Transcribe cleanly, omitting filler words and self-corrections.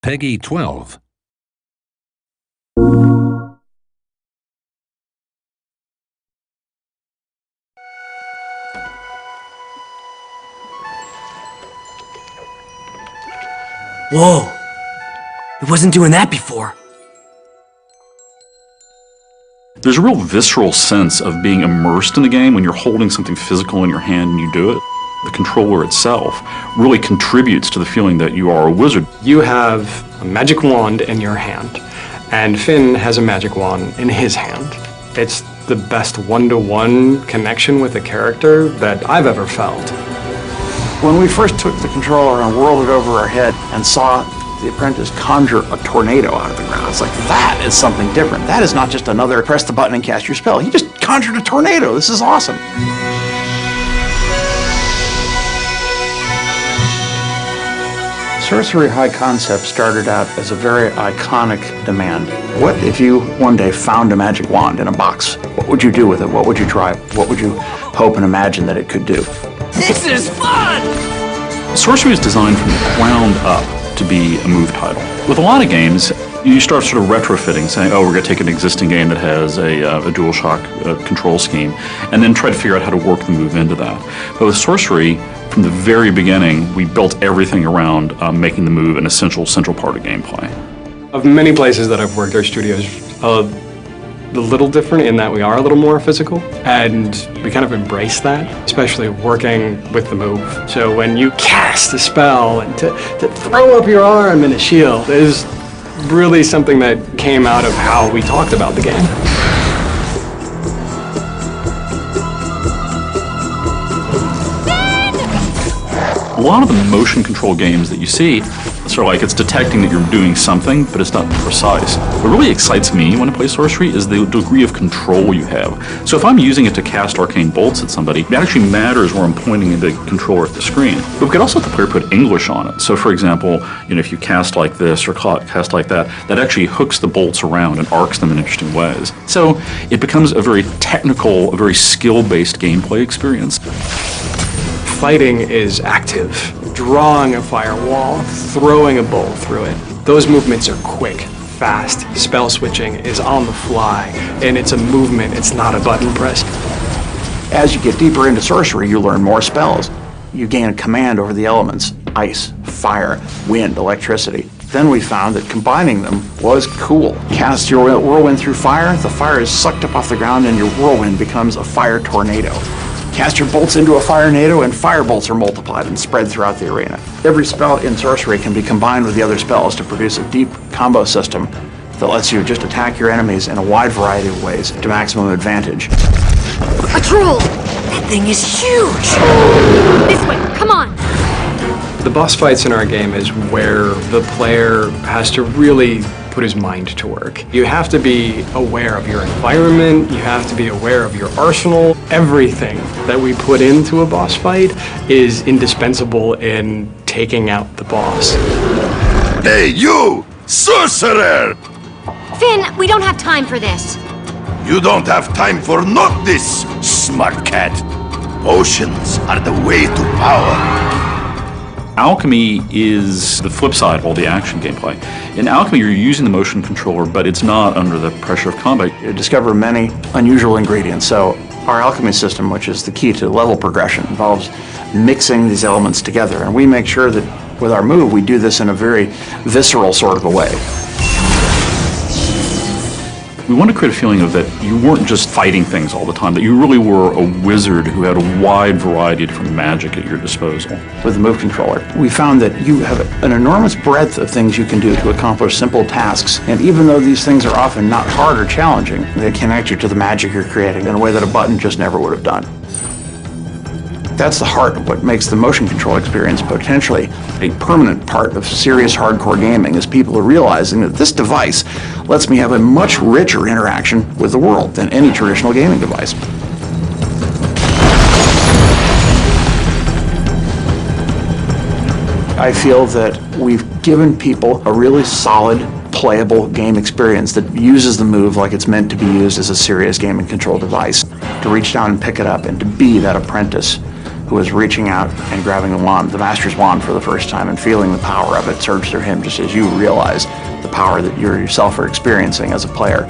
Peggy 12. Whoa! It wasn't doing that before. There's a real visceral sense of being immersed in a game when you're holding something physical in your hand and you do it. The controller itself really contributes to the feeling that you are a wizard. You have a magic wand in your hand, and Finn has a magic wand in his hand. It's the best one-to-one connection with a character that I've ever felt. When we first took the controller and whirled it over our head and saw the apprentice conjure a tornado out of the ground, it's like, that is something different. That is not just another press the button and cast your spell. He just conjured a tornado. This is awesome. Sorcery High Concept started out as a very iconic demand. What if you one day found a magic wand in a box? What would you do with it? What would you try? What would you hope and imagine that it could do? This is fun! Sorcery is designed from the ground up to be a move title. With a lot of games, you start sort of retrofitting, saying, oh, we're going to take an existing game that has a DualShock control scheme, and then try to figure out how to work the move into that. But with Sorcery, from the very beginning, we built everything around making the move an essential central part of gameplay. Of many places that I've worked, our studio's a little different in that we are a little more physical, and we kind of embrace that, especially working with the move. So when you cast a spell and to throw up your arm in a shield is really something that came out of how we talked about the game. A lot of the motion control games that you see, sort of like it's detecting that you're doing something, but it's not precise. What really excites me when I play Sorcery is the degree of control you have. So if I'm using it to cast arcane bolts at somebody, it actually matters where I'm pointing the controller at the screen. But we could also let the player put English on it. So for example, if you cast like this or cast like that, that actually hooks the bolts around and arcs them in interesting ways. So it becomes a very technical, a very skill-based gameplay experience. Fighting is active. Drawing a firewall, throwing a bolt through it. Those movements are quick, fast. Spell switching is on the fly, and it's a movement, it's not a button press. As you get deeper into Sorcery, you learn more spells. You gain a command over the elements: ice, fire, wind, electricity. Then we found that combining them was cool. Cast your whirlwind through fire, the fire is sucked up off the ground and your whirlwind becomes a fire tornado. Cast your bolts into a fire-nado and fire bolts are multiplied and spread throughout the arena. Every spell in Sorcery can be combined with the other spells to produce a deep combo system that lets you just attack your enemies in a wide variety of ways to maximum advantage. A troll! That thing is huge! This way, come on! The boss fights in our game is where the player has to really put his mind to work. You have to be aware of your environment, you have to be aware of your arsenal. Everything that we put into a boss fight is indispensable in taking out the boss. Hey, you! Sorcerer! Finn, we don't have time for this. You don't have time for not this, smart cat. Potions are the way to power. Alchemy is the flip side of all the action gameplay. In Alchemy, you're using the motion controller, but it's not under the pressure of combat. You discover many unusual ingredients. So our alchemy system, which is the key to level progression, involves mixing these elements together. And we make sure that with our move, we do this in a very visceral sort of a way. We want to create a feeling of that you weren't just fighting things all the time, that you really were a wizard who had a wide variety of different magic at your disposal. With the move controller, we found that you have an enormous breadth of things you can do to accomplish simple tasks. And even though these things are often not hard or challenging, they connect you to the magic you're creating in a way that a button just never would have done. That's the heart of what makes the motion control experience potentially a permanent part of serious hardcore gaming, is people are realizing that this device lets me have a much richer interaction with the world than any traditional gaming device. I feel that we've given people a really solid, playable game experience that uses the move like it's meant to be used as a serious game and control device, to reach down and pick it up and to be that apprentice who is reaching out and grabbing the wand, the Master's wand, for the first time and feeling the power of it surge through him, just as you realize the power that you yourself are experiencing as a player.